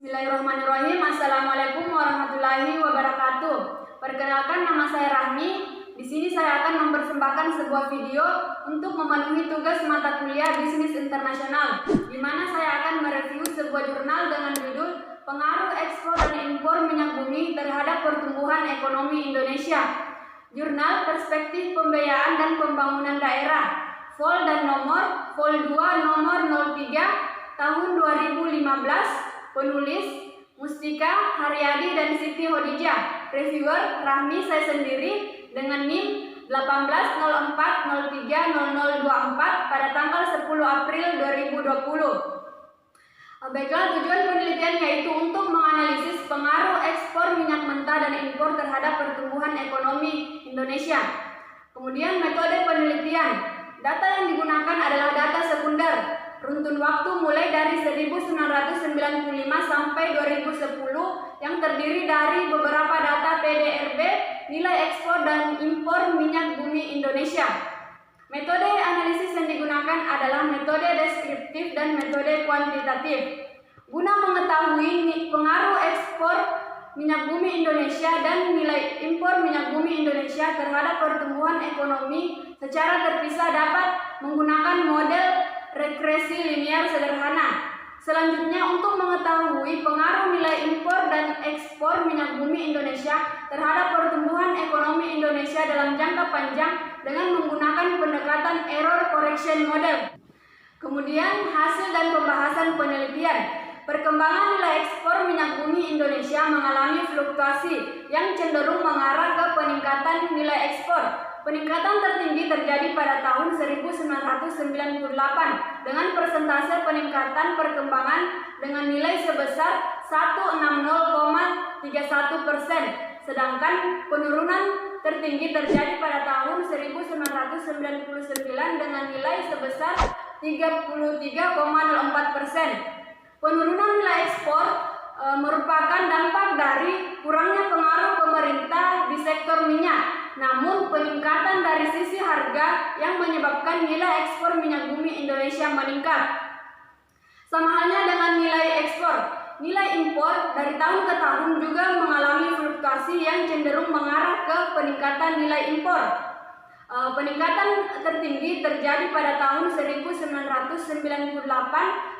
Bismillahirrahmanirrahim. Assalamualaikum warahmatullahi wabarakatuh. Perkenalkan, nama saya Rahmi. Di sini saya akan mempersembahkan sebuah video untuk memenuhi tugas mata kuliah Bisnis Internasional, di mana saya akan mereview sebuah jurnal dengan judul Pengaruh Ekspor dan Impor Minyak Bumi Terhadap Pertumbuhan Ekonomi Indonesia. Jurnal Perspektif Pembiayaan dan Pembangunan Daerah, Vol dan nomor Vol 2 nomor 03 tahun 2015. Penulis Mustika Haryadi dan Siti Hodijah. Reviewer Rahmi saya sendiri dengan NIM 1804030024 pada tanggal 10 April 2020. Baiklah, tujuan penelitian yaitu untuk menganalisis pengaruh ekspor minyak mentah dan impor terhadap pertumbuhan ekonomi Indonesia. Kemudian metode penelitian. Data yang digunakan adalah data sekunder. Runtun waktu mulai dari 1995 sampai 2010 yang terdiri dari beberapa data PDRB, nilai ekspor dan impor minyak bumi Indonesia. Metode analisis yang digunakan adalah metode deskriptif dan metode kuantitatif. Guna mengetahui pengaruh ekspor minyak bumi Indonesia dan nilai impor minyak bumi Indonesia terhadap pertumbuhan ekonomi secara terpisah dapat menggunakan model regresi linear sederhana. Selanjutnya, untuk mengetahui pengaruh nilai impor dan ekspor minyak bumi Indonesia terhadap pertumbuhan ekonomi Indonesia dalam jangka panjang dengan menggunakan pendekatan error correction model. Kemudian, hasil dan pembahasan penelitian. Perkembangan nilai ekspor minyak bumi Indonesia mengalami fluktuasi yang cenderung mengarah ke peningkatan nilai ekspor. Peningkatan tertinggi terjadi pada tahun 1998 dengan persentase peningkatan perkembangan dengan nilai sebesar 160,31%, sedangkan penurunan tertinggi terjadi pada tahun 1999 dengan nilai sebesar 33,04%. Penurunan nilai ekspor merupakan dampak dari kurangnya pengaruh pemerintah di sektor minyak. Namun, peningkatan dari sisi harga yang menyebabkan nilai ekspor minyak bumi Indonesia meningkat. Sama halnya dengan nilai ekspor, nilai impor dari tahun ke tahun juga mengalami fluktuasi yang cenderung mengarah ke peningkatan nilai impor. Peningkatan tertinggi terjadi pada tahun 1998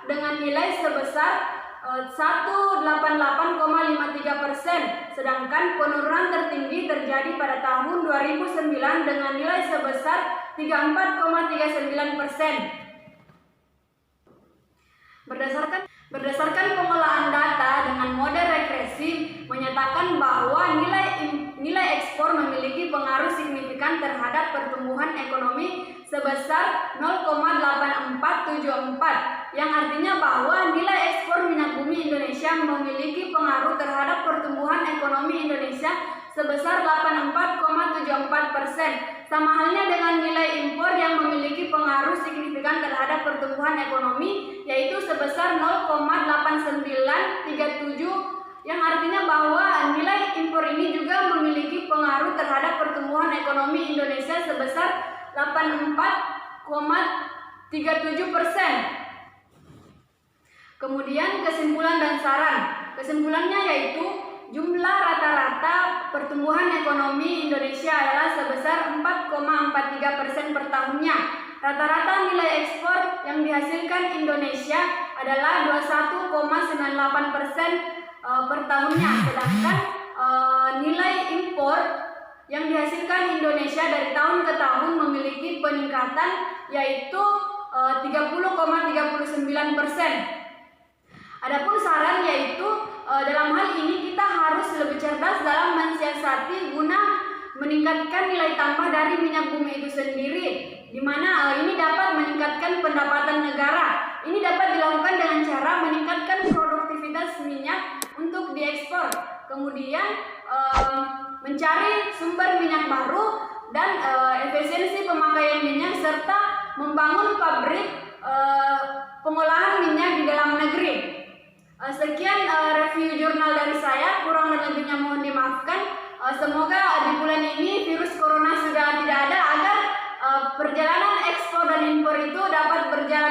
dengan nilai sebesar 188,53%, sedangkan penurunan tertinggi terjadi pada tahun 2009 dengan nilai sebesar 34,39%. Berdasarkan pengolahan data dengan mode regresi menyatakan bahwa nilai ekspor memiliki pengaruh signifikan terhadap pertumbuhan ekonomi sebesar 0,8474, yang artinya bahwa nilai ekspor minyak bumi Indonesia memiliki pengaruh terhadap pertumbuhan ekonomi Indonesia sebesar 84,74%. Sama halnya dengan nilai impor yang memiliki pengaruh signifikan terhadap pertumbuhan ekonomi, yaitu sebesar 0,8937, yang artinya bahwa nilai impor ini juga memiliki pengaruh terhadap pertumbuhan ekonomi Indonesia sebesar 84,37%. Kemudian kesimpulan dan saran. Kesimpulannya yaitu jumlah rata-rata pertumbuhan ekonomi Indonesia adalah sebesar 4,43% per tahunnya. Rata-rata nilai ekspor yang dihasilkan Indonesia adalah 21,98% per tahunnya, sedangkan nilai impor yang dihasilkan Indonesia dari tahun ke tahun memiliki peningkatan yaitu 30,39%. Adapun saran yaitu dalam hal ini kita harus lebih cerdas dalam mensiasati guna meningkatkan nilai tambah dari minyak bumi itu sendiri, di mana ini dapat meningkatkan pendapatan negara. Ini dapat dilakukan dengan cara meningkatkan produktivitas minyak untuk diekspor, kemudian mencari sumber minyak baru dan efisiensi pemakaian minyak, serta membangun pabrik pengolahan minyak di dalam negeri. Sekian review jurnal dari saya, kurang dan lebihnya mohon dimaafkan. Semoga di bulan ini virus corona sudah tidak ada, agar perjalanan ekspor dan impor itu dapat berjalan